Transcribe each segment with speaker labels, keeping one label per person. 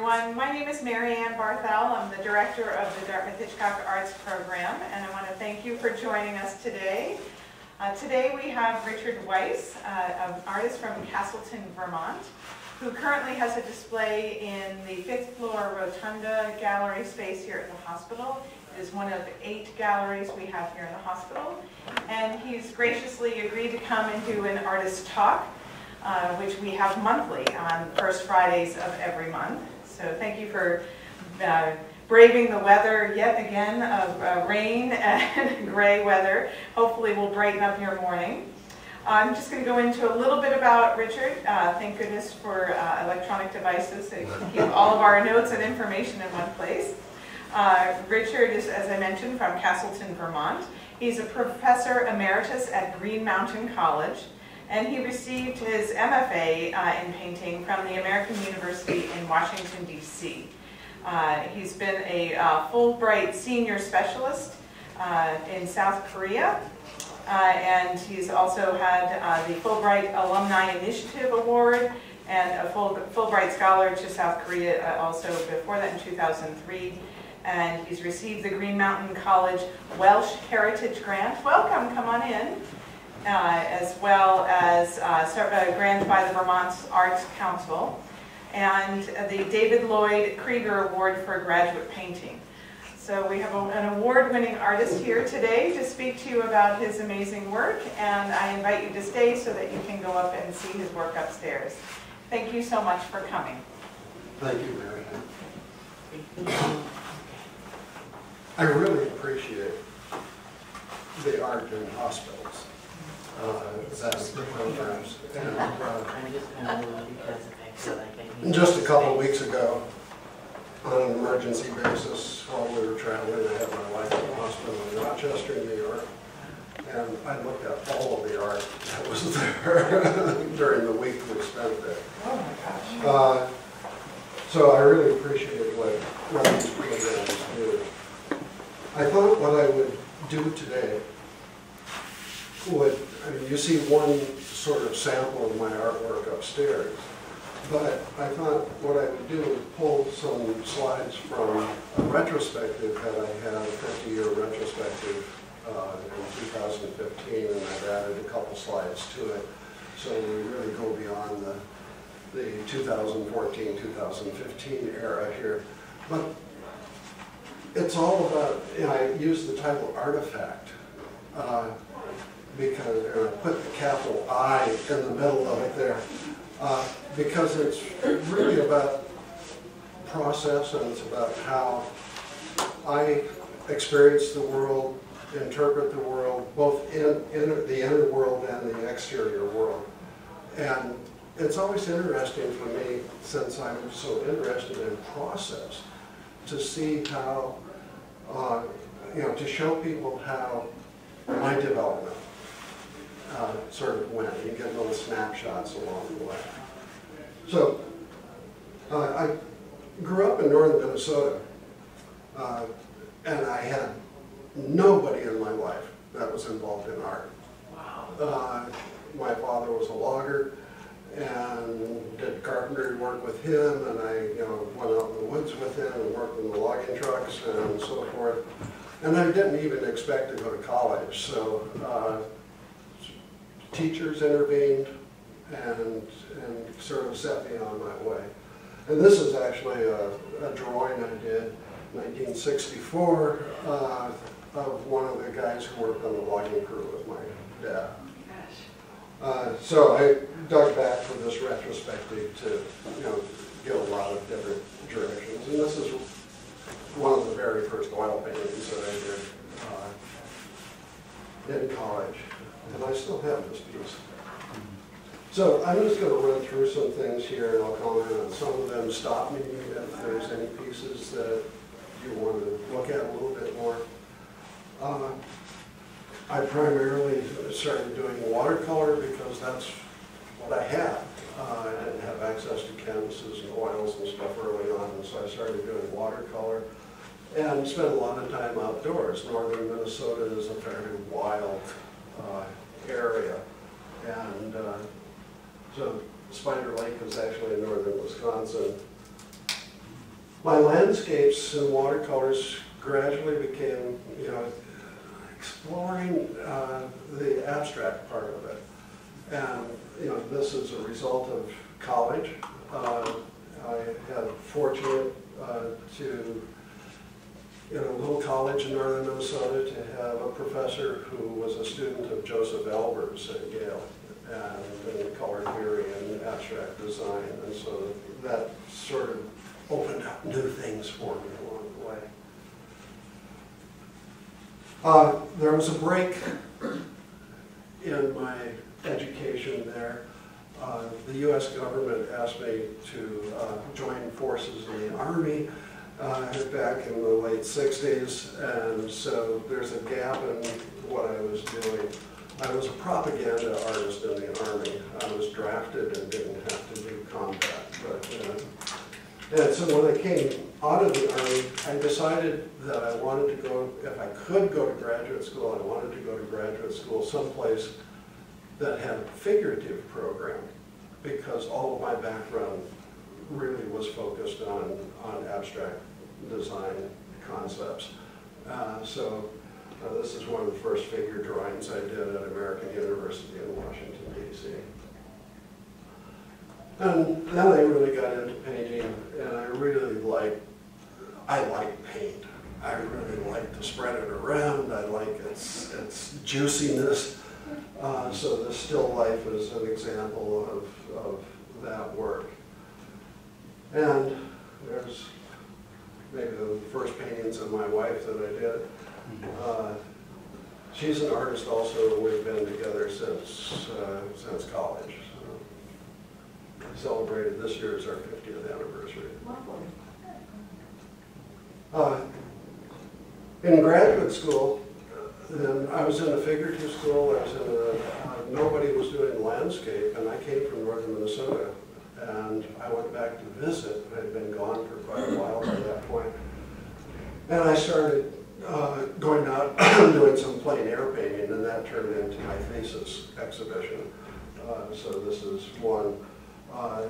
Speaker 1: everyone. My name is Mary Ann Barthel. I'm the director of the Dartmouth-Hitchcock Arts Program, and I want to thank you for joining us today. Today we have Richard Weis, an artist from Castleton, Vermont, who currently has a display in the 5th floor Rotunda gallery space here at the hospital. It is one of 8 galleries we have here in the hospital, and he's graciously agreed to come and do an artist talk, which we have monthly on first Fridays of every month. So thank you for braving the weather yet again of rain and gray weather. Hopefully we'll brighten up your morning. I'm just going to go into a little bit about Richard. Thank goodness for electronic devices so you can keep all of our notes and information in one place. Richard is, as I mentioned, from Castleton, Vermont. He's a professor emeritus at Green Mountain College, and he received his MFA in painting from the American University in Washington, D.C. He's been a Fulbright senior specialist in South Korea, and he's also had the Fulbright Alumni Initiative Award and a Fulbright Scholar to South Korea also before that in 2003. And he's received the Green Mountain College Welsh Heritage Grant. Welcome, come on in. As well as grants by the Vermont Arts Council, and the David Lloyd Krieger Award for Graduate Painting. So we have an award-winning artist here today to speak to you about his amazing work, and I invite you to stay so that you can go up and see his work upstairs. Thank you so much for coming.
Speaker 2: Thank you, Mary Ann. I really appreciate the art in hospitals. That's the programs. And just a couple of weeks ago, on an emergency basis, while we were traveling, I had my wife in the hospital in Rochester, New York, and I looked at all of the art that was there during the week we spent there.
Speaker 1: Oh my gosh.
Speaker 2: So I really appreciate what these programs do. I thought what I would do today you see one sort of sample of my artwork upstairs, but I thought what I would do is pull some slides from a retrospective that I had, a 50-year retrospective in 2015, and I've added a couple slides to it, so we really go beyond the 2014-2015 era here. But it's all about, I use the title artifact, because I put the capital I in the middle of it there, because it's really about process, and it's about how I experience the world, interpret the world, both in the inner world and the exterior world. And it's always interesting for me, since I'm so interested in process, to see how, to show people how my development sort of went. You get little snapshots along the way. So, I grew up in northern Minnesota, and I had nobody in my life that was involved in art. Wow. My father was a logger, and did carpentry work with him, and I went out in the woods with him and worked in the logging trucks and so forth. And I didn't even expect to go to college, so teachers intervened and sort of set me on my way. And this is actually a drawing I did in 1964 of one of the guys who worked on the logging crew with my dad. So I dug back for this retrospective to get a lot of different directions. And this is one of the very first oil paintings that I did in college. And I still have this piece. So I'm just going to run through some things here, and I'll comment on some of them. Stop me if there's any pieces that you want to look at a little bit more. I primarily started doing watercolor because that's what I had. I didn't have access to canvases and oils and stuff early on, and so I started doing watercolor and spent a lot of time outdoors. Northern Minnesota is a fairly wild area, and so Spider Lake is actually in northern Wisconsin. my landscapes and watercolors gradually became, exploring the abstract part of it. And, this is a result of college. I had fortunate to, in a little college in northern Minnesota, to have a professor who was a student of Joseph Albers at Yale, and in color theory and abstract design. And so that sort of opened up new things for me along the way. There was a break in my education there. The U.S. government asked me to join forces in the Army back in the late 60s, and so there's a gap in what I was doing. I was a propaganda artist in the Army. I was drafted and didn't have to do combat. And so when I came out of the Army, I decided that I wanted to go, if I could go to graduate school, I wanted to go to graduate school someplace that had a figurative program, because all of my background really was focused on abstract design concepts. So this is one of the first figure drawings I did at American University in Washington, D.C. And then I really got into painting, and I like paint. I really like to spread it around. I like its juiciness. So the still life is an example of that work. And there's maybe the first paintings of my wife that I did. She's an artist also. We've been together since college. So we celebrated this year as our 50th anniversary. In graduate school, then I was in a figurative school. I was in nobody was doing landscape, and I came from northern Minnesota, and I went back to visit. I had been gone for quite a while by that point, and I started going out and doing some plein air painting, and that turned into my thesis exhibition. So this is one.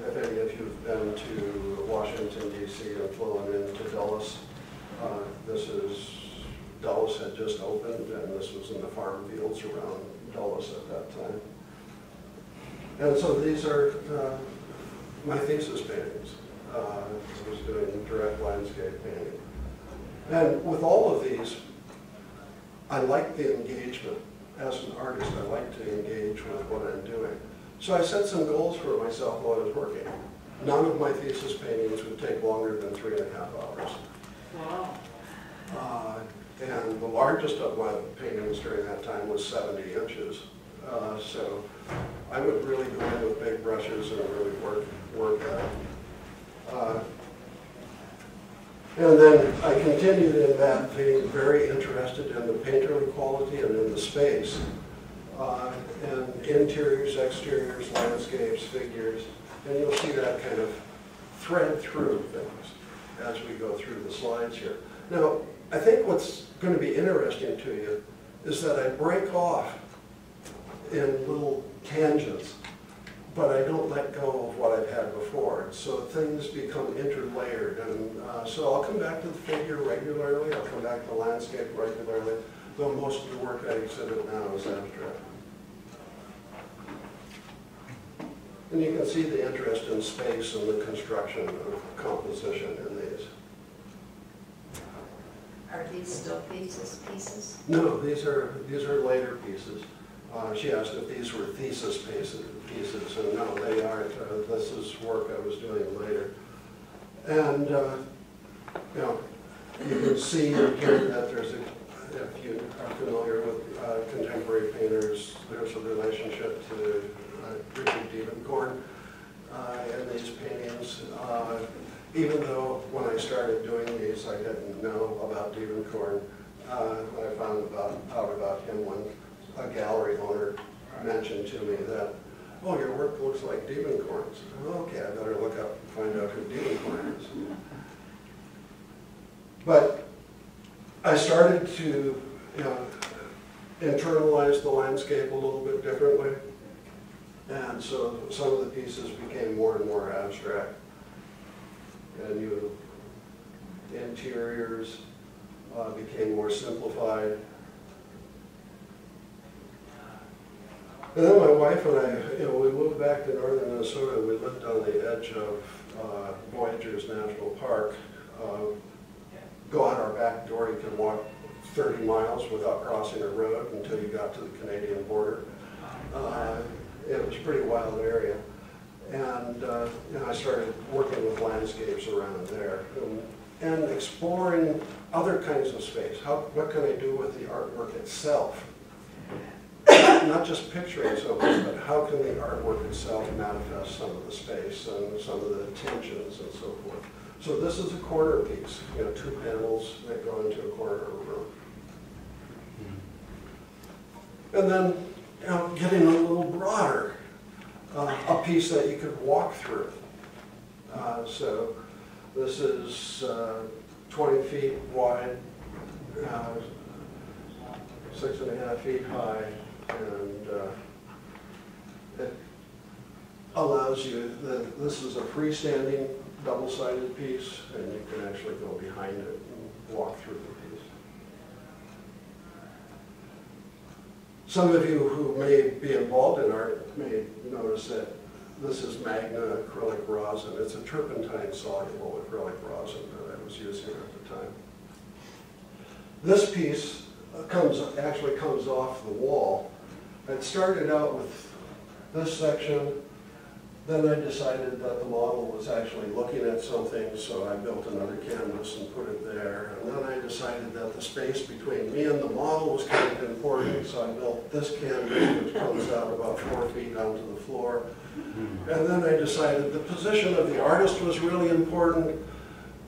Speaker 2: If any of you've been to Washington, D.C. and flown into Dulles, Dulles had just opened, and this was in the farm fields around Dulles at that time. And so these are my thesis paintings. I was doing direct landscape painting. And with all of these, I like the engagement. As an artist, I like to engage with what I'm doing. So I set some goals for myself while I was working. None of my thesis paintings would take longer than 3.5 hours.
Speaker 1: Wow.
Speaker 2: And the largest of my paintings during that time was 70 inches. So I would really go in with big brushes and really work at it. And then I continued in that, being very interested in the painterly quality and in the space. And interiors, exteriors, landscapes, figures. And you'll see that kind of thread through things as we go through the slides here. Now, I think what's going to be interesting to you is that I break off in little tangents, but I don't let go of what I've had before. So things become interlayered. And so I'll come back to the figure regularly. I'll come back to the landscape regularly, though most of the work I exhibit now is abstract. And you can see the interest in space and the construction of composition in these.
Speaker 3: Are these still thesis pieces?
Speaker 2: No, these are later pieces. She asked if these were thesis pieces, and no, they aren't. This is work I was doing later. And you can see here that there's if you are familiar with contemporary painters, there's a relationship to Richard Diebenkorn in these paintings. Even though when I started doing these, I didn't know about Diebenkorn. I found out about him when a gallery owner mentioned to me that, oh, your work looks like Diebenkorn's. Okay, I better look up and find out who Diebenkorn is. But I started to internalize the landscape a little bit differently. And so some of the pieces became more and more abstract. And Interiors became more simplified. And then my wife and I, we moved back to northern Minnesota. We lived on the edge of Voyageurs National Park. Go out our back door, you can walk 30 miles without crossing a road until you got to the Canadian border. It was a pretty wild area. And I started working with landscapes around there and exploring other kinds of space. What can I do with the artwork itself? Not just picturing something, but how can the artwork itself manifest some of the space and some of the tensions and so forth. So this is a corner piece, 2 panels that go into a corner of a room. And then, getting a little broader, a piece that you could walk through. So this is 20 feet wide, 6.5 feet high, and it allows you, this is a freestanding double-sided piece, and you can actually go behind it and walk through the piece. Some of you who may be involved in art may notice that this is Magna acrylic rosin. It's a turpentine-soluble acrylic rosin that I was using at the time. This piece actually comes off the wall. It started out with this section, then I decided that the model was actually looking at something, so I built another canvas and put it there. And then I decided that the space between me and the model was kind of important, so I built this canvas, which comes out about 4 feet onto the floor. And then I decided the position of the artist was really important,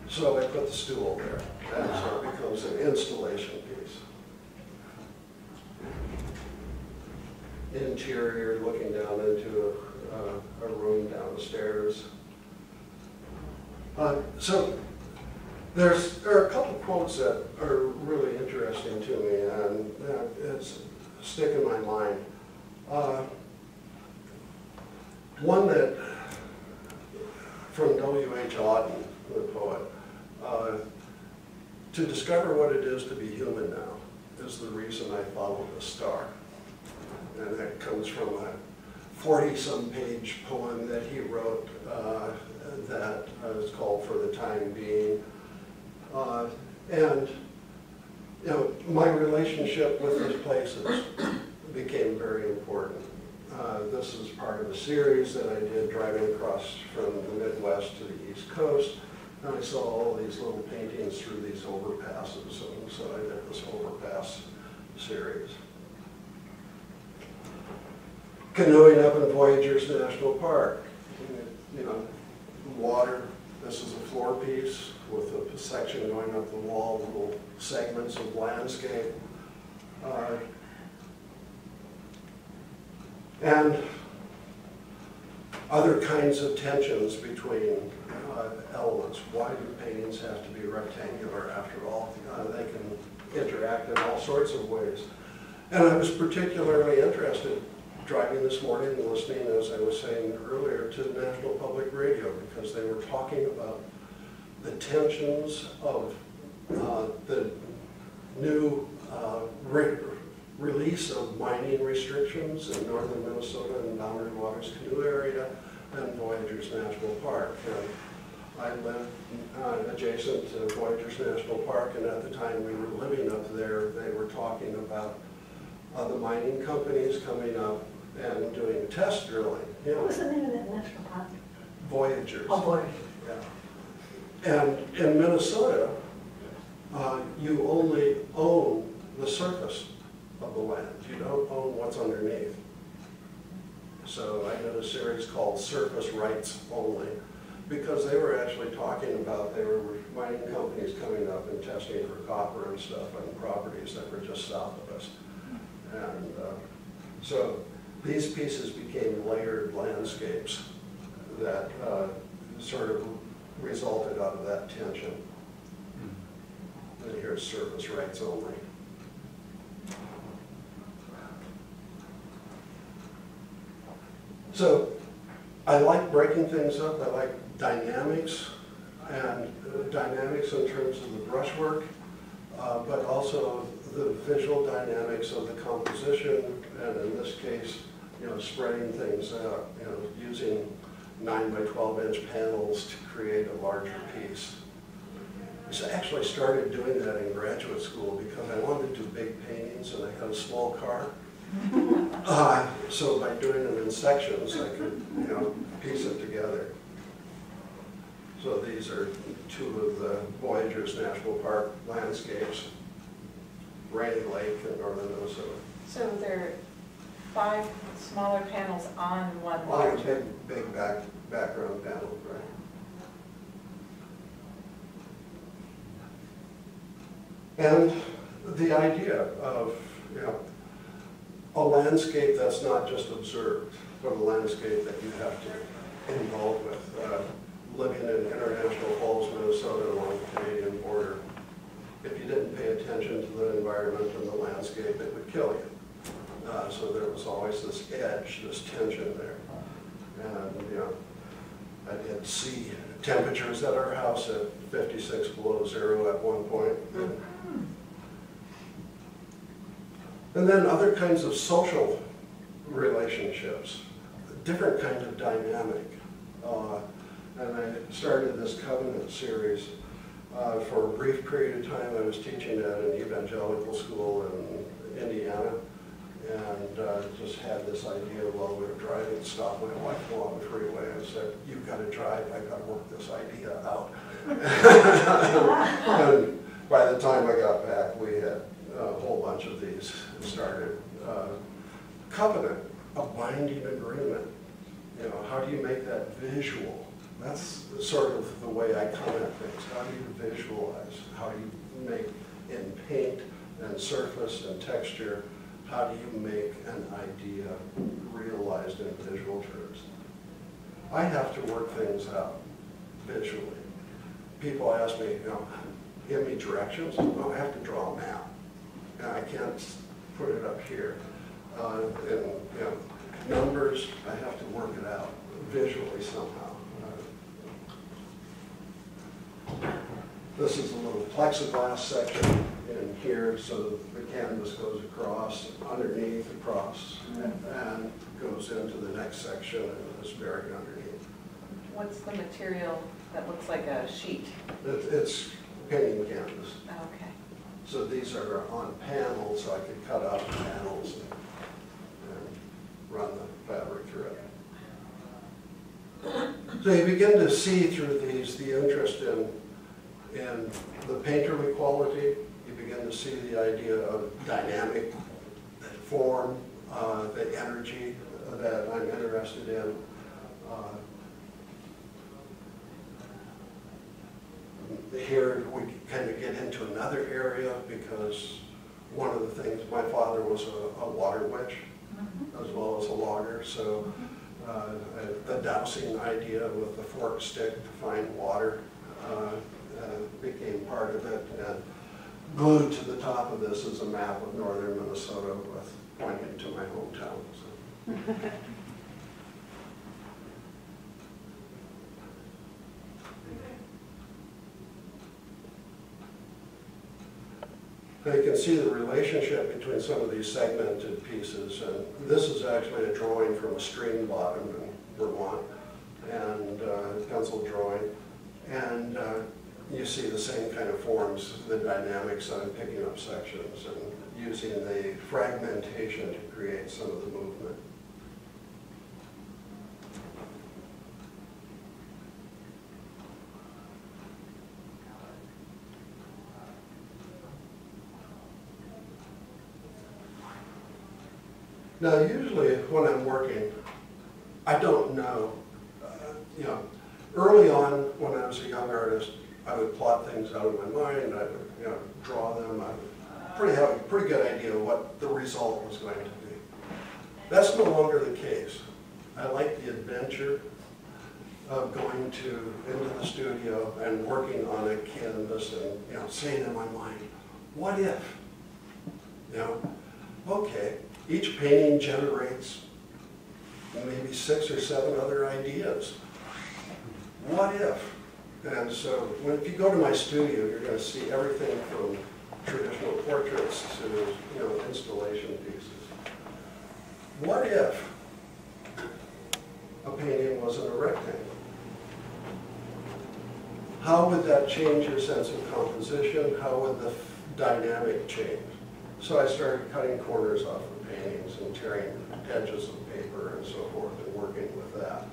Speaker 2: so I put the stool there. And so it becomes an installation piece. Interior, looking down into a room down the stairs. So there are a couple quotes that are really interesting to me, and it's stick in my mind. One that from W.H. Auden, the poet, to discover what it is to be human now is the reason I follow the star. And that comes from a 40-some page poem that he wrote that is called For the Time Being. And my relationship with these places became very important. This is part of a series that I did driving across from the Midwest to the East Coast. And I saw all these little paintings through these overpasses, and so I did this overpass series. Canoeing up in Voyageurs National Park. Water. This is a floor piece with a section going up the wall, little segments of landscape. And other kinds of tensions between elements. Why do paintings have to be rectangular after all? They can interact in all sorts of ways. And I was particularly interested driving this morning and listening, as I was saying earlier, to National Public Radio, because they were talking about the tensions of the new release of mining restrictions in northern Minnesota and Boundary Waters Canoe area and Voyageurs National Park. And I lived adjacent to Voyageurs National Park, and at the time we were living up there, they were talking about the mining companies coming up and doing test drilling.
Speaker 3: What was the name of that national park?
Speaker 2: Voyageurs.
Speaker 3: Oh, Voyageurs.
Speaker 2: Yeah. And in Minnesota, you only own the surface of the land. You don't own what's underneath. So I did a series called Surface Rights Only, because they were actually talking about, there were mining companies coming up and testing for copper and stuff on properties that were just south of us. And so these pieces became layered landscapes that sort of resulted out of that tension. And here's Surface Rights Only. So I like breaking things up. I like dynamics. and dynamics in terms of the brushwork, but also the visual dynamics of the composition, and in this case, spreading things out, using 9 by 12 inch panels to create a larger piece. I actually started doing that in graduate school because I wanted to do big paintings and I had a small car. So by doing them in sections, I could, piece it together. So these are 2 of the Voyageurs National Park landscapes, Rainy Lake in northern Minnesota.
Speaker 1: So there are 5 smaller panels on one
Speaker 2: Well,
Speaker 1: larger.
Speaker 2: big background panel, right? And the idea of, a landscape that's not just observed, but a landscape that you have to involve with. Living in International Falls, Minnesota, along the Canadian border, if you didn't pay attention to the environment and the landscape, it would kill you. So there was always this edge, this tension there. And, I did see temperatures at our house at 56 below zero at one point. And then other kinds of social relationships, different kind of dynamic. And I started this Covenant series. For a brief period of time, I was teaching at an evangelical school in Indiana, and just had this idea while we were driving, stopped my wife along the freeway and said, "You've got to drive, I've got to work this idea out." And by the time I got back, we had a whole bunch of these started. Covenant, a binding agreement. How do you make that visual? That's sort of the way I come at things. How do you visualize? How do you make in paint and surface and texture? How do you make an idea realized in visual terms? I have to work things out visually. People ask me, give me directions. Well, I have to draw a map. And I can't put it up here. Numbers, I have to work it out visually somehow. This is a little plexiglass section in here, so the canvas goes across, underneath, across, and goes into the next section and is buried underneath.
Speaker 1: What's the material that looks like a sheet?
Speaker 2: It's painting canvas.
Speaker 1: Okay.
Speaker 2: So these are on panels, so I could cut out the panels and run the fabric through it. So you begin to see through these the interest in the painterly quality. You begin to see the idea of dynamic form, the energy that I'm interested in. Here we kind of get into another area because one of the things, my father was a water witch as well as a logger, so the dousing idea with the fork stick to find water became part of it. And glued to the top of this is a map of northern Minnesota with pointing to my hometown. So. Now you can see the relationship between some of these segmented pieces, and this is actually a drawing from a stream bottom in Vermont, and pencil drawing, and you see the same kind of forms, the dynamics on picking up sections and using the fragmentation to create some of the movement. Now, usually when I'm working, I don't know, early on when I was a young artist, I would plot things out in my mind, I would, draw them, I would have a pretty good idea of what the result was going to be. That's no longer the case. I like the adventure of going into the studio and working on a canvas and, saying in my mind, what if? Okay. Each painting generates maybe 6 or 7 other ideas. What if? And so if you go to my studio, you're going to see everything from traditional portraits to installation pieces. What if a painting wasn't a rectangle? How would that change your sense of composition? How would the dynamic change? So I started cutting corners off of paintings and tearing edges of paper and so forth and working with that.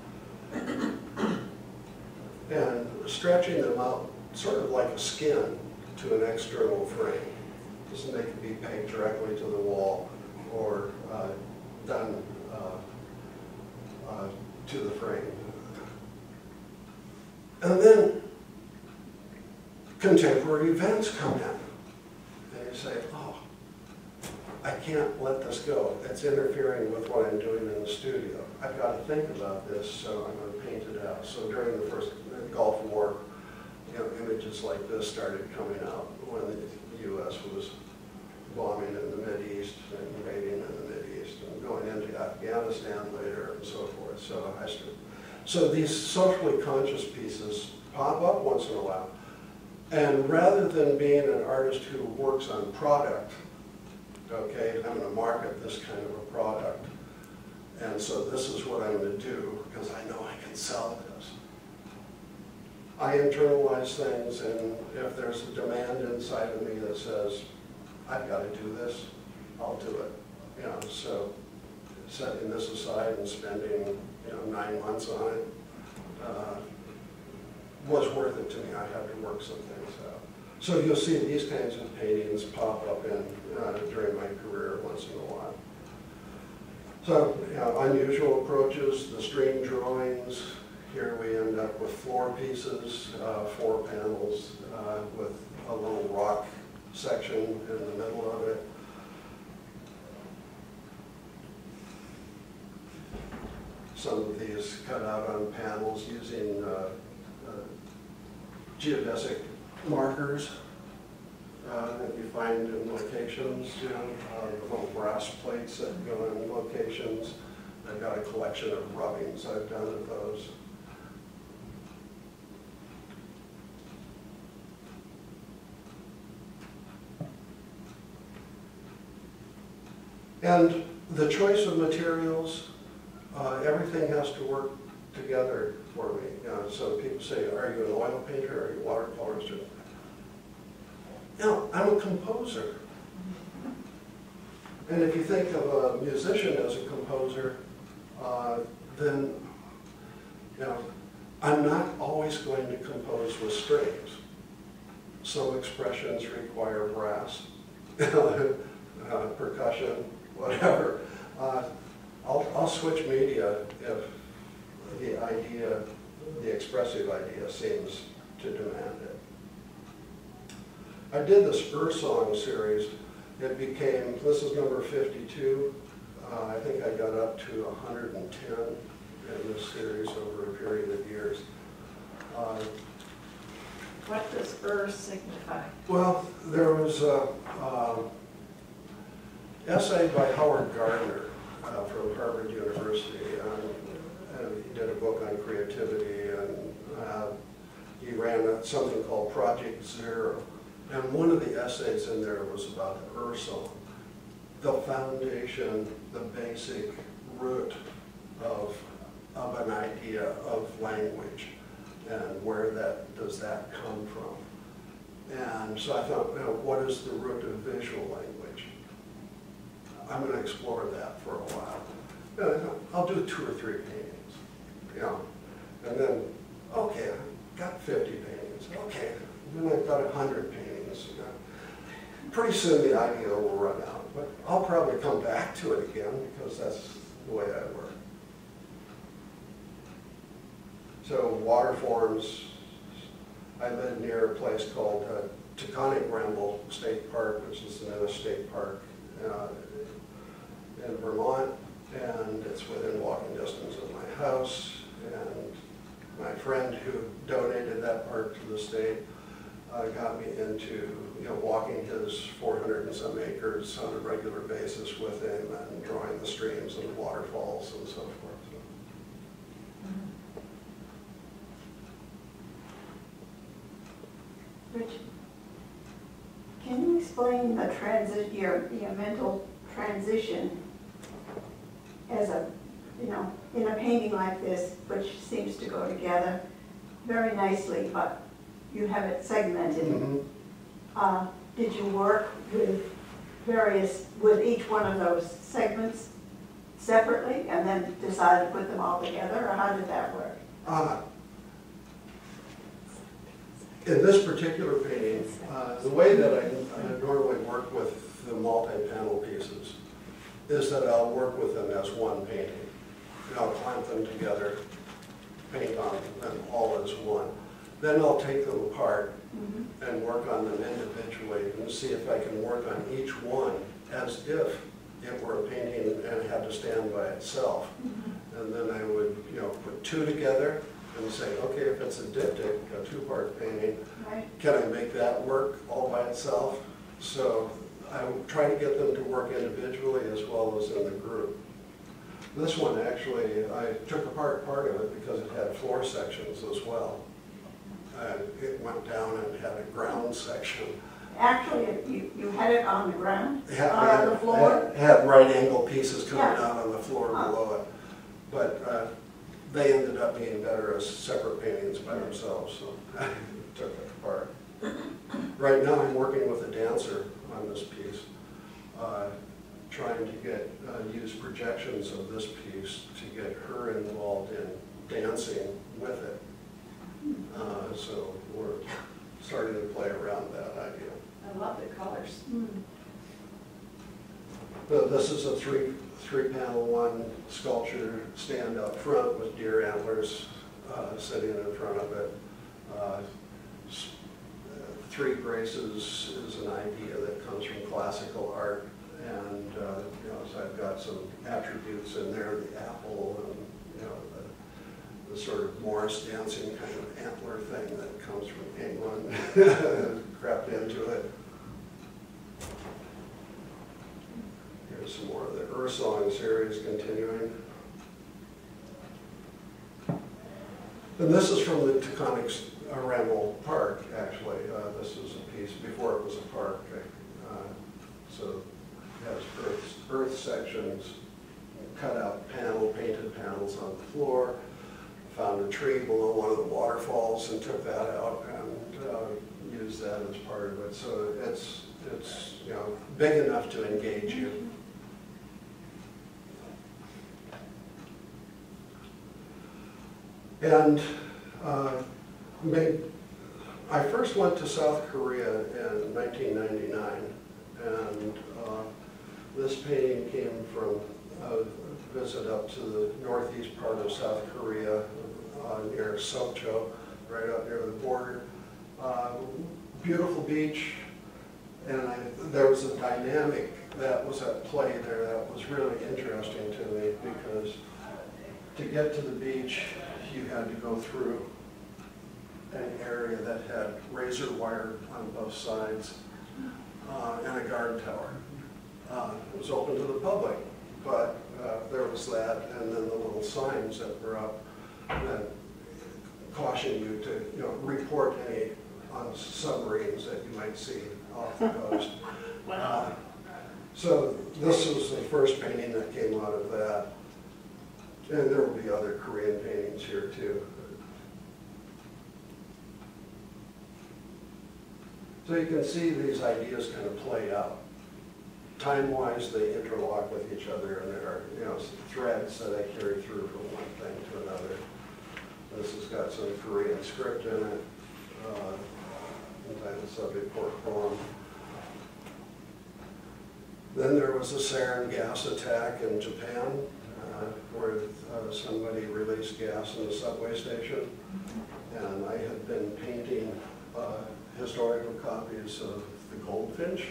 Speaker 2: And stretching them out sort of like a skin to an external frame. So they could be pegged directly to the wall or done to the frame. And then contemporary events come in. And you say, oh, I can't let this go. It's interfering with what I'm doing in the studio. I've got to think about this, so I'm going to paint it out. So during the first Gulf War, images like this started coming out when the U.S. was bombing in the Mideast and invading in the Mideast and going into Afghanistan later and so forth. So these socially conscious pieces pop up once in a while. And rather than being an artist who works on product, okay, I'm going to market this kind of a product, and so this is what I'm going to do because I know I can sell this. I internalize things, and if there's a demand inside of me that says, I've got to do this, I'll do it. So setting this aside and spending 9 months on it was worth it to me. I had to work some things out. So you'll see these kinds of paintings pop up during my career once in a while. So unusual approaches, the stream drawings. Here we end up with floor pieces, 4 panels with a little rock section in the middle of it. Some of these cut out on panels using geodesic markers that you find in locations, little brass plates that go in locations. I've got a collection of rubbings I've done of those. And the choice of materials, everything has to work together for me. So people say, are you an oil painter? Are you a watercolorist? I'm a composer. And if you think of a musician as a composer, then I'm not always going to compose with strings. Some expressions require brass, percussion, whatever. I'll switch media if the idea, the expressive idea, seems to demand it. I did this Song series. It became, this is number 52. I think I got up to 110 in this series over a period of years.
Speaker 3: What does signify?
Speaker 2: Well, there was an essay by Howard Gardner from Harvard University, and he did a book on creativity, and he ran something called Project Zero. And one of the essays in there was about the song, the foundation, the basic root of an idea of language, and where does that come from. And so I thought, what is the root of visual language? I'm going to explore that for a while. And I thought, I'll do 2 or 3 paintings, and then, okay, I've got 50 paintings, okay, and then I've got 100 paintings. Pretty soon the idea will run out, but I'll probably come back to it again because that's the way I work. So water forms, I live near a place called Taconic Bramble State Park, which is the newest state park in Vermont, and it's within walking distance of my house. And my friend who donated that park to the state got me into walking his 400 and some acres on a regular basis with him and drawing the streams and waterfalls and so forth.
Speaker 3: Rich, can you explain the your mental transition as a, in a painting like this, which seems to go together very nicely, but you have it segmented.
Speaker 2: Mm-hmm.
Speaker 3: Did you work with each one of those segments separately and then decide to put them all together, or how did that work?
Speaker 2: In this particular painting, the way that I normally work with the multi-panel pieces is that I'll work with them as one painting. And I'll clamp them together, paint on them all as one. Then I'll take them apart and work on them individually and see if I can work on each one as if it were a painting and it had to stand by itself. And then I would, put two together and say, okay, if it's a diptych, a two-part painting, can I make that work all by itself? So I would try to get them to work individually as well as in the group. This one, actually, I took apart part of it because it had floor sections as well. It went down and had a ground section.
Speaker 3: Actually, you had it on the ground?
Speaker 2: On
Speaker 3: the floor?
Speaker 2: It had right angle pieces coming out on the floor below it. But they ended up being better as separate paintings by themselves, so I took it apart. Right now I'm working with a dancer on this piece, trying to use projections of this piece to get her involved in dancing with it. So we're starting to play around that idea.
Speaker 3: I love the colors.
Speaker 2: This is a three-panel one sculpture stand up front with deer antlers sitting in front of it. Three graces is an idea that comes from classical art, and so I've got some attributes in there, the apple and the sort of Morris dancing kind of antler thing that comes from England crept into it. Here's some more of the Earth Song series continuing. And this is from the Taconic Ramble Park, actually. This is a piece before it was a park. So it has earth sections, cut out painted panels on the floor. Found a tree below one of the waterfalls and took that out and used that as part of it. So it's big enough to engage you. And I first went to South Korea in 1999, and this painting came from a visit up to the northeast part of South Korea, near Sokcho, right up near the border. Beautiful beach, and there was a dynamic that was at play there that was really interesting to me, because to get to the beach, you had to go through an area that had razor wire on both sides and a guard tower. It was open to the public, but there was that, and then the little signs that were up that caution you to report any submarines that you might see off the coast.
Speaker 3: Wow.
Speaker 2: So this was the first painting that came out of that. And there will be other Korean paintings here too. So you can see these ideas kind of play out. Time-wise, they interlock with each other, and there are threads that I carry through from one thing to another. This has got some Korean script in it, entitled Subject Port Poem. Then there was a sarin gas attack in Japan, where somebody released gas in the subway station, and I had been painting historical copies of The Goldfinch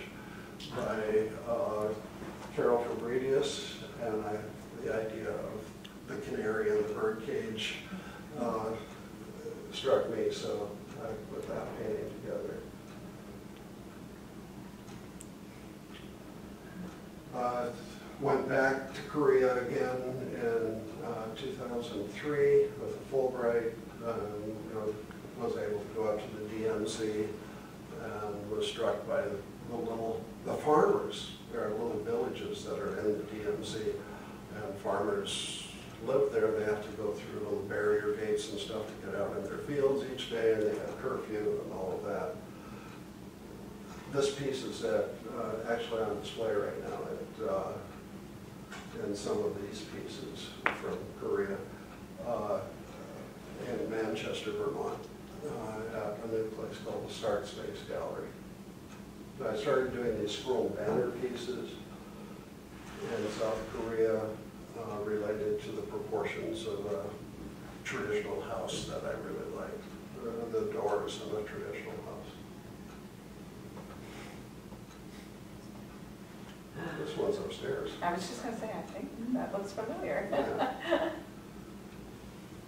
Speaker 2: by Carol Fabricius, and the idea of the canary in the birdcage struck me, so I put that painting together. Went back to Korea again in 2003 with a Fulbright. Was able to go up to the DMC and was struck by the farmers. There are little villages that are in the DMZ, and farmers live there. They have to go through little barrier gates and stuff to get out in their fields each day, and they have curfew and all of that. This piece is actually on display right now in some of these pieces from Korea in Manchester, Vermont, at a new place called the Start Space Gallery. I started doing these scroll banner pieces in South Korea related to the proportions of a traditional house that I really liked, the doors in a traditional house. This one's upstairs.
Speaker 1: I was just going to say, I think that looks familiar.
Speaker 2: Yeah.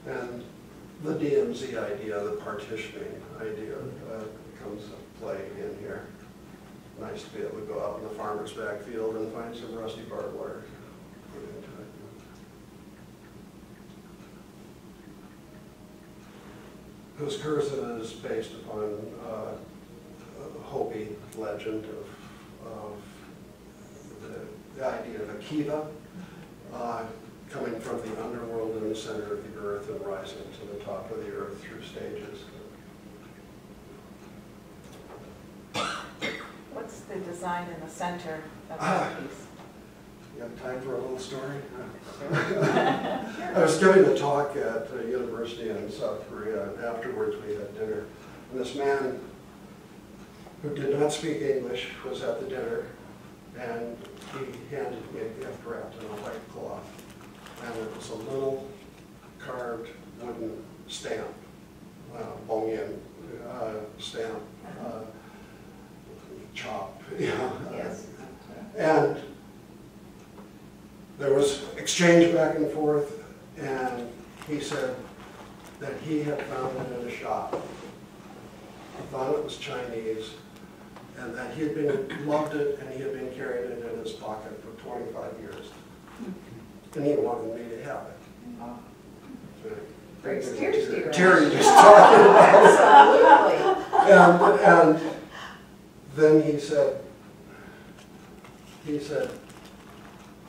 Speaker 2: And the DMZ idea, the partitioning idea, comes to play in here. Nice to be able to go out in the farmer's backfield and find some rusty barbed wire to put into it. Because Curzon is based upon a Hopi legend of the idea of Akiva, coming from the underworld in the center of the earth and rising to the top of the earth through stages.
Speaker 1: What's the design in the center of that piece?
Speaker 2: You have time for a little story? I was giving a talk at a university in South Korea, and afterwards we had dinner. And this man who did not speak English was at the dinner, and he handed me a gift wrapped in a white cloth. And it was a little carved wooden stamp, Bongyan stamp, chop, you know.
Speaker 1: Yes.
Speaker 2: And there was exchange back and forth, and he said that he had found it in a shop. He thought it was Chinese, and that he had loved it, and he had been carrying it in his pocket for 25 years. And he wanted me to have it.
Speaker 1: Oh.
Speaker 2: So,
Speaker 1: Brings tears to your eyes.
Speaker 2: Terry just talking about it.
Speaker 1: Absolutely.
Speaker 2: And then he said,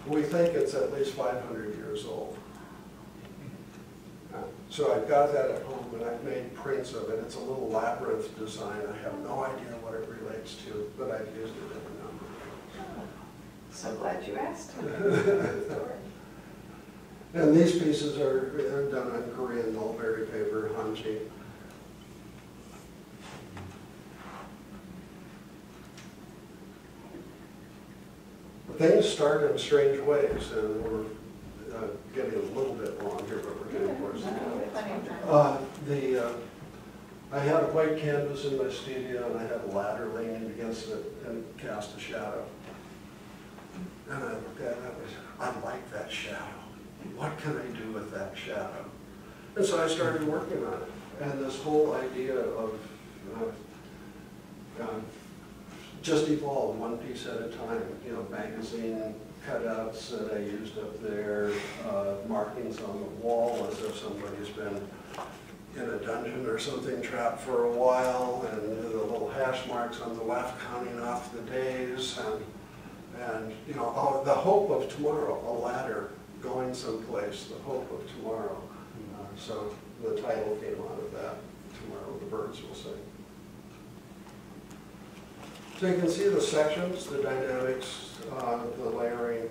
Speaker 2: we think it's at least 500 years old. So I've got that at home, and I've made prints of it. It's a little labyrinth design. I have no idea what it relates to, but I've used it in a number of things.
Speaker 1: So glad you asked.
Speaker 2: And these pieces are done on Korean mulberry paper, hanji. Things start in strange ways, and we're getting a little bit long here, but we're getting close to it. I had a white canvas in my studio, and I had a ladder leaning against it and cast a shadow. And I looked at it, I like that shadow. What can I do with that shadow? And so I started working on it. And this whole idea of just evolved one piece at a time. You know, magazine cutouts that I used up there, markings on the wall as if somebody's been in a dungeon or something, trapped for a while, and the little hash marks on the left counting off the days, and you know, the hope of tomorrow, a ladder going someplace, the hope of tomorrow. So the title came out of that, Tomorrow the Birds Will Sing. So you can see the sections, the dynamics, the layering.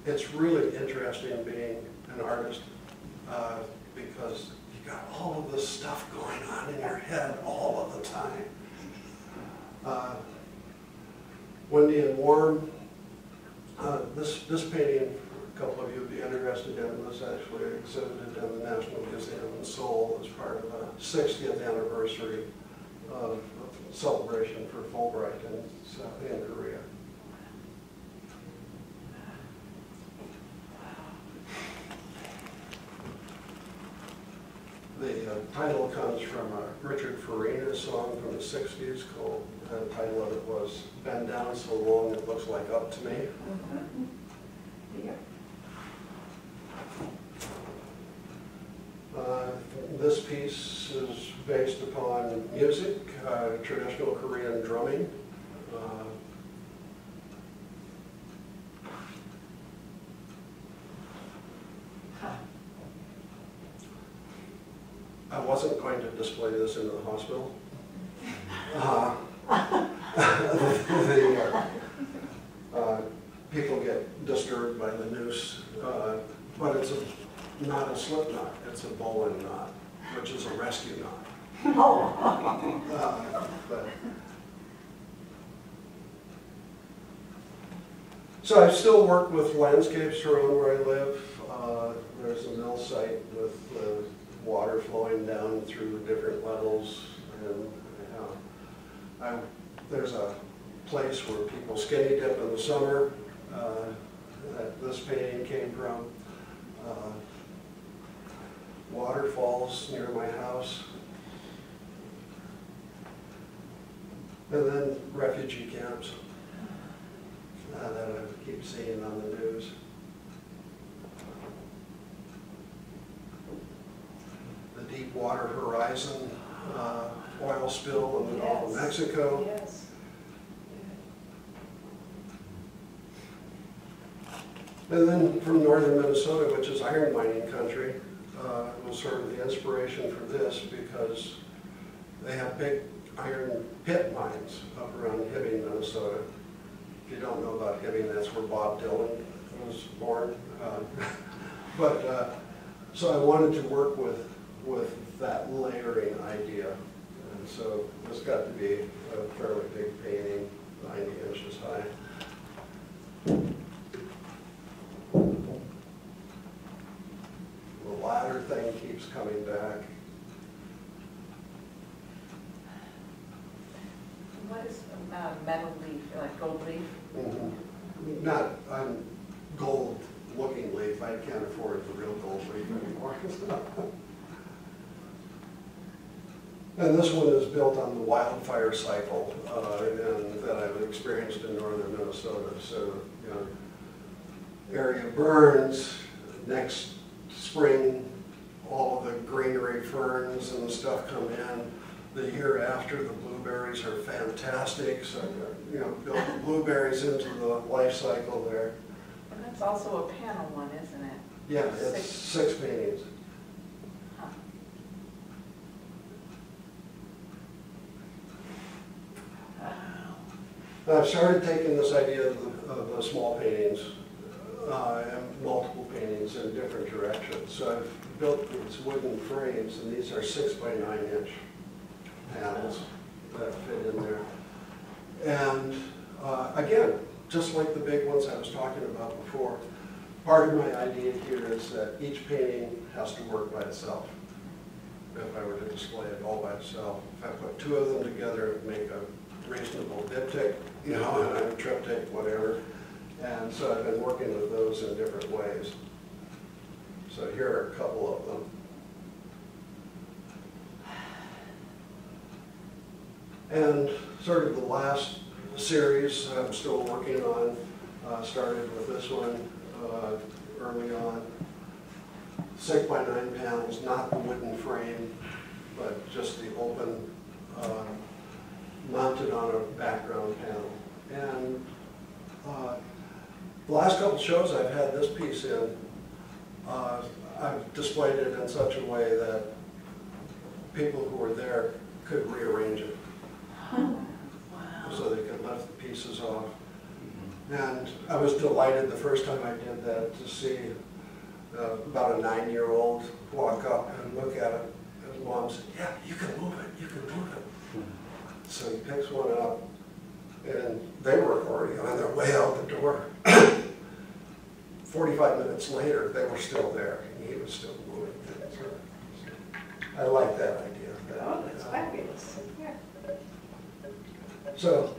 Speaker 2: It's really interesting being an artist because you got all of this stuff going on in your head all of the time. Windy and Warm. This painting, a couple of you would be interested in, was actually exhibited in the National Museum in Seoul as part of a 60th anniversary of celebration for Fulbright in Korea. The title comes from a Richard Farina song from the 60s called, the title of it was Bend Down So Long It Looks Like Up to Me.
Speaker 1: Mm-hmm. Yeah.
Speaker 2: This piece is based upon music, traditional Korean drumming. I wasn't going to display this in the hospital. People get disturbed by the noose, but it's not a slip knot, it's a bowline knot, which is a rescue knot. So I still work with landscapes around where I live. There's a mill site with water flowing down through different levels, and there's a place where people skinny dip in the summer that this painting came from. Waterfalls near my house, and then refugee camps that I keep seeing on the news. The Deepwater Horizon oil spill in the Gulf of Mexico.
Speaker 1: Yes.
Speaker 2: And then from northern Minnesota, which is iron mining country, was sort of the inspiration for this because they have big iron pit mines up around Hibbing, Minnesota. If you don't know about Hibbing, that's where Bob Dylan was born. So I wanted to work with that layering idea. And so this got to be a fairly big painting, 90 inches high. The ladder thing keeps coming back.
Speaker 1: What is metal leaf, like gold leaf?
Speaker 2: Mm-hmm. Not on gold looking leaf. I can't afford the real gold leaf anymore. And this one is built on the wildfire cycle and that I've experienced in northern Minnesota. So, you know, area burns, next spring all of the greenery ferns and stuff come in. The year after, the blueberries are fantastic. So, you know, build the blueberries into the life cycle there.
Speaker 1: And that's also a panel one, isn't it?
Speaker 2: Yeah, it's six paintings.
Speaker 1: Huh.
Speaker 2: I've started taking this idea of the small paintings and multiple paintings in different directions. So I've built these wooden frames, and these are 6 by 9 inch panels that fit in there. And again, just like the big ones I was talking about before, part of my idea here is that each painting has to work by itself. If I were to display it all by itself, if I put two of them together, it would make a reasonable diptych, you know, and a triptych, whatever. And so I've been working with those in different ways. So here are a couple of them. And sort of the last series I'm still working on, started with this one early on. 6 by 9 panels, not the wooden frame, but just the open, mounted on a background panel. And the last couple shows I've had this piece in, I've displayed it in such a way that people who were there could rearrange it.
Speaker 1: Wow.
Speaker 2: So they could lift the pieces off. And I was delighted the first time I did that to see about a 9-year-old walk up and look at it. His mom said, "Yeah, you can move it, you can move it." So he picks one up, and they were already on their way out the door. 45 minutes later, they were still there, and he was still moving things. I like that idea.
Speaker 1: Oh, that's fabulous. Yeah.
Speaker 2: So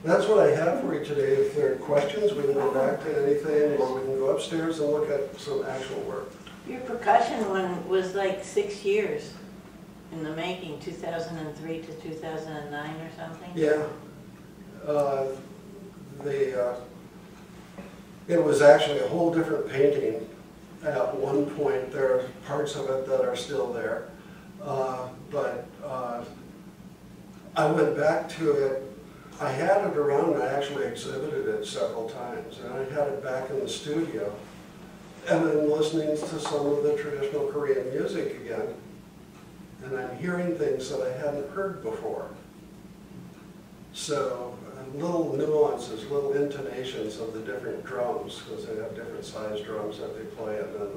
Speaker 2: that's what I have for you today. If there are questions, we can go back to anything, or we can go upstairs and look at some actual work.
Speaker 4: Your percussion one was like 6 years in the making, 2003 to 2009 or something?
Speaker 2: Yeah. It was actually a whole different painting at one point. There are parts of it that are still there. But I went back to it. I had it around and I actually exhibited it several times. And I had it back in the studio. And then listening to some of the traditional Korean music again. And I'm hearing things that I hadn't heard before. So little nuances, little intonations of the different drums, because they have different sized drums that they play, and then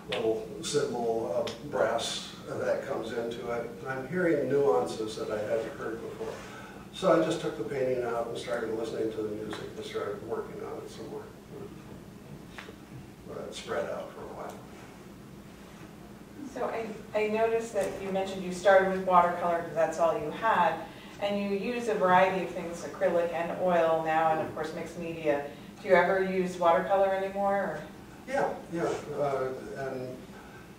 Speaker 2: the little cymbal brass that comes into it. I'm hearing nuances that I hadn't heard before. So I just took the painting out and started listening to the music and started working on it some more. But it spread out for a while.
Speaker 1: So I noticed that you mentioned you started with watercolor because that's all you had, and you use a variety of things, acrylic and oil now, and of course mixed media. Do you ever use watercolor anymore? Or?
Speaker 2: Yeah.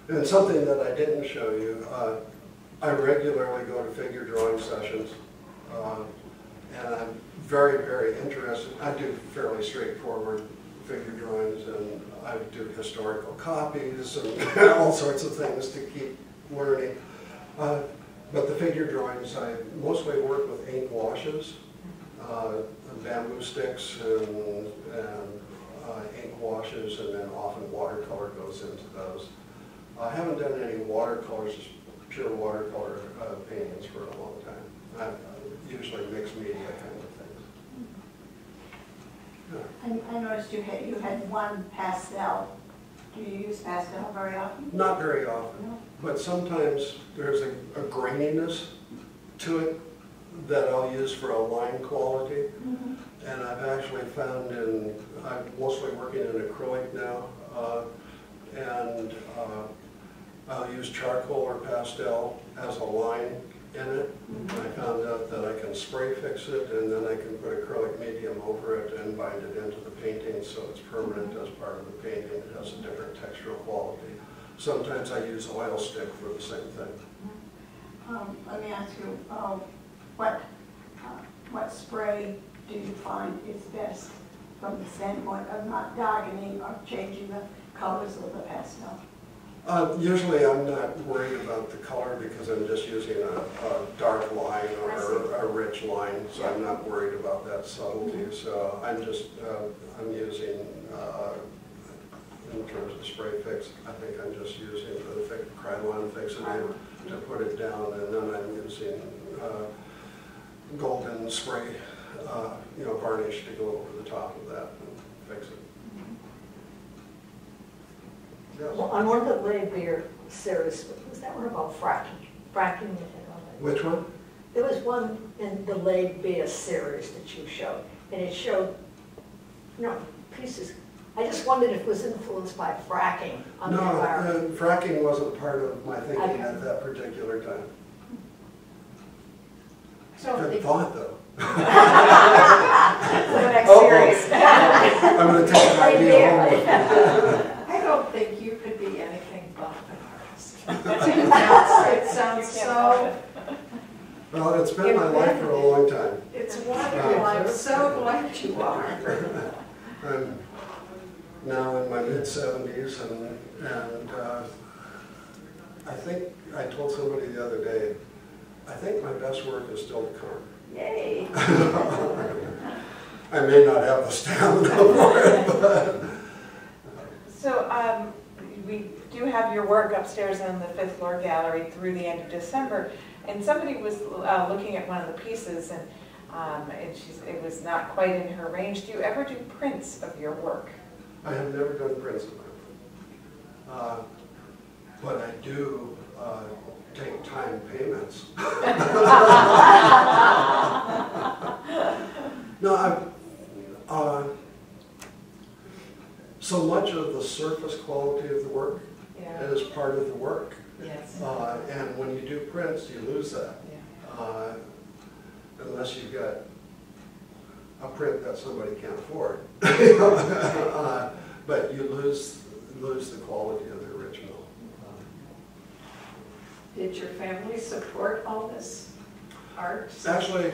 Speaker 2: And something that I didn't show you, I regularly go to figure drawing sessions, and I'm very, very interested. I do fairly straightforward figure drawings, and I do historical copies and all sorts of things to keep learning. But the figure drawings, I mostly work with ink washes, bamboo sticks and ink washes, and then often watercolor goes into those. I haven't done any watercolors, just pure watercolor paintings for a long time. Usually mixed media kind of things. Yeah.
Speaker 3: I noticed you had one pastel. Do you use pastel very often?
Speaker 2: Not very often,
Speaker 3: No.
Speaker 2: but sometimes there's a graininess to it that I'll use for a line quality.
Speaker 3: Mm-hmm.
Speaker 2: And I've actually found I'm mostly working in acrylic now, and I'll use charcoal or pastel as a line in it. Mm-hmm. I found out that I can spray fix it, and then I can put acrylic medium over it and bind it into the painting so it's permanent as part of the painting. It has a different textural quality. Sometimes I use oil stick for the same thing.
Speaker 3: Let me ask you, what spray do you find is best from the standpoint of not darkening or changing the colors of the pastel?
Speaker 2: Usually I'm not worried about the color because I'm just using a dark line or a rich line, so I'm not worried about that subtlety. Mm-hmm. So I'm just, I'm using, in terms of spray fix, I think I'm just using the Krylon fixative to put it down, and then I'm using golden spray, varnish to go over the top of that and fix it. Yes.
Speaker 5: Well, on one of the Lay Beer series, was that one about fracking? Fracking?
Speaker 2: Which one?
Speaker 5: There was one in the Lay Beer series that you showed, and it showed, pieces. I just wondered if it was influenced by fracking on the environment.
Speaker 2: No, fracking wasn't part of my thinking at that particular time.
Speaker 1: So
Speaker 2: Good thought, though.
Speaker 1: for the next series.
Speaker 2: I'm going to take an idea home with me.
Speaker 6: I don't think you could be anything but an artist. It sounds so...
Speaker 2: Well, it's been my life for a long time.
Speaker 6: It's wonderful. I'm so glad you are.
Speaker 2: I'm now in my mid-70s, and I think I told somebody the other day, I think my best work is still to come.
Speaker 5: Yay!
Speaker 2: I may not have the stamina for it, but...
Speaker 1: So we do have your work upstairs in the 5th floor gallery through the end of December, and somebody was looking at one of the pieces, and it was not quite in her range. Do you ever do prints of your work?
Speaker 2: I have never done prints of it, but I do take time payments. No, so much of the surface quality of the work is part of the work.
Speaker 1: Yes.
Speaker 2: And when you do prints, you lose that.
Speaker 1: Yeah.
Speaker 2: Unless you've got a print that somebody can't afford. But you lose the quality of the original.
Speaker 6: Did your family support all this art?
Speaker 2: Actually,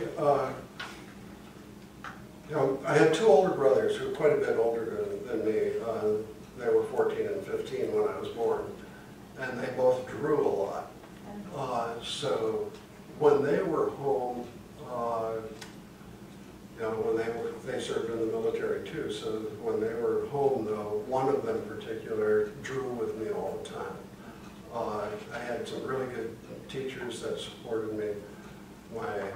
Speaker 2: I had two older brothers who were quite a bit older than me. They were 14 and 15. 15 when I was born, and they both drew a lot. So when they were home, you know, when they served in the military too, so when they were home though, one of them in particular drew with me all the time. I had some really good teachers that supported me. My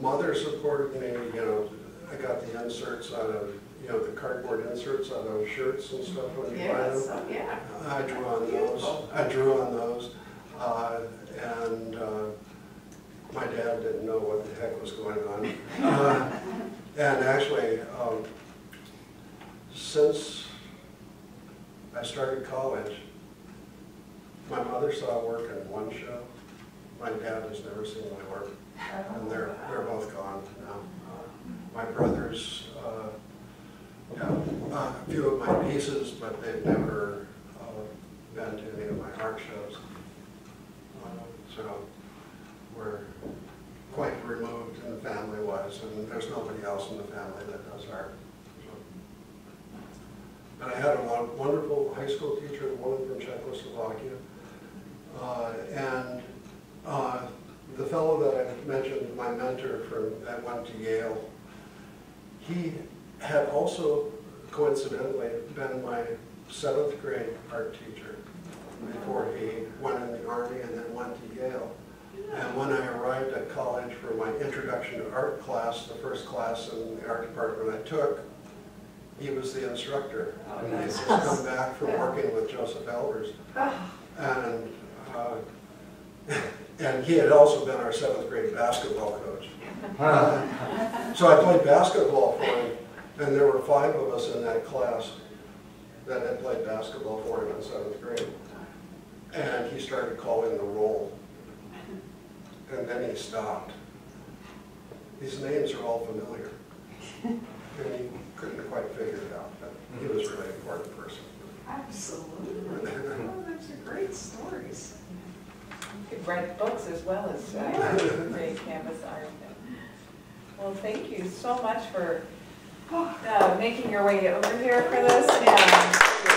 Speaker 2: mother supported me, you know, I got the inserts out of, you know, the cardboard inserts out of shirts and stuff when you buy them.
Speaker 1: Yes, oh, yeah.
Speaker 2: I drew on those.
Speaker 1: Beautiful.
Speaker 2: I drew on those. And my dad didn't know what the heck was going on. And actually, since I started college, my mother saw work in one show. My dad has never seen my work, and they're both gone now. My brothers have a few of my pieces, but they've never been to any of my art shows. So we're quite removed in family-wise, and there's nobody else in the family that does art. And I had a wonderful high school teacher, a woman from Czechoslovakia, and the fellow that I mentioned, my mentor that went to Yale, he had also coincidentally been my 7th grade art teacher before he went in the Army and then went to Yale. And when I arrived at college for my introduction to art class, the first class in the art department I took, he was the instructor. And he had just come back from working with Joseph Albers. And he had also been our 7th grade basketball coach. So I played basketball for him, and there were 5 of us in that class that had played basketball for him in 7th grade. And he started calling the roll. And then he stopped. These names are all familiar. And he couldn't quite figure it out, but he was a really important person.
Speaker 6: Absolutely. Oh, those are great stories. You could write books as well as create canvas art. Well, thank you so much for making your way over here for this. And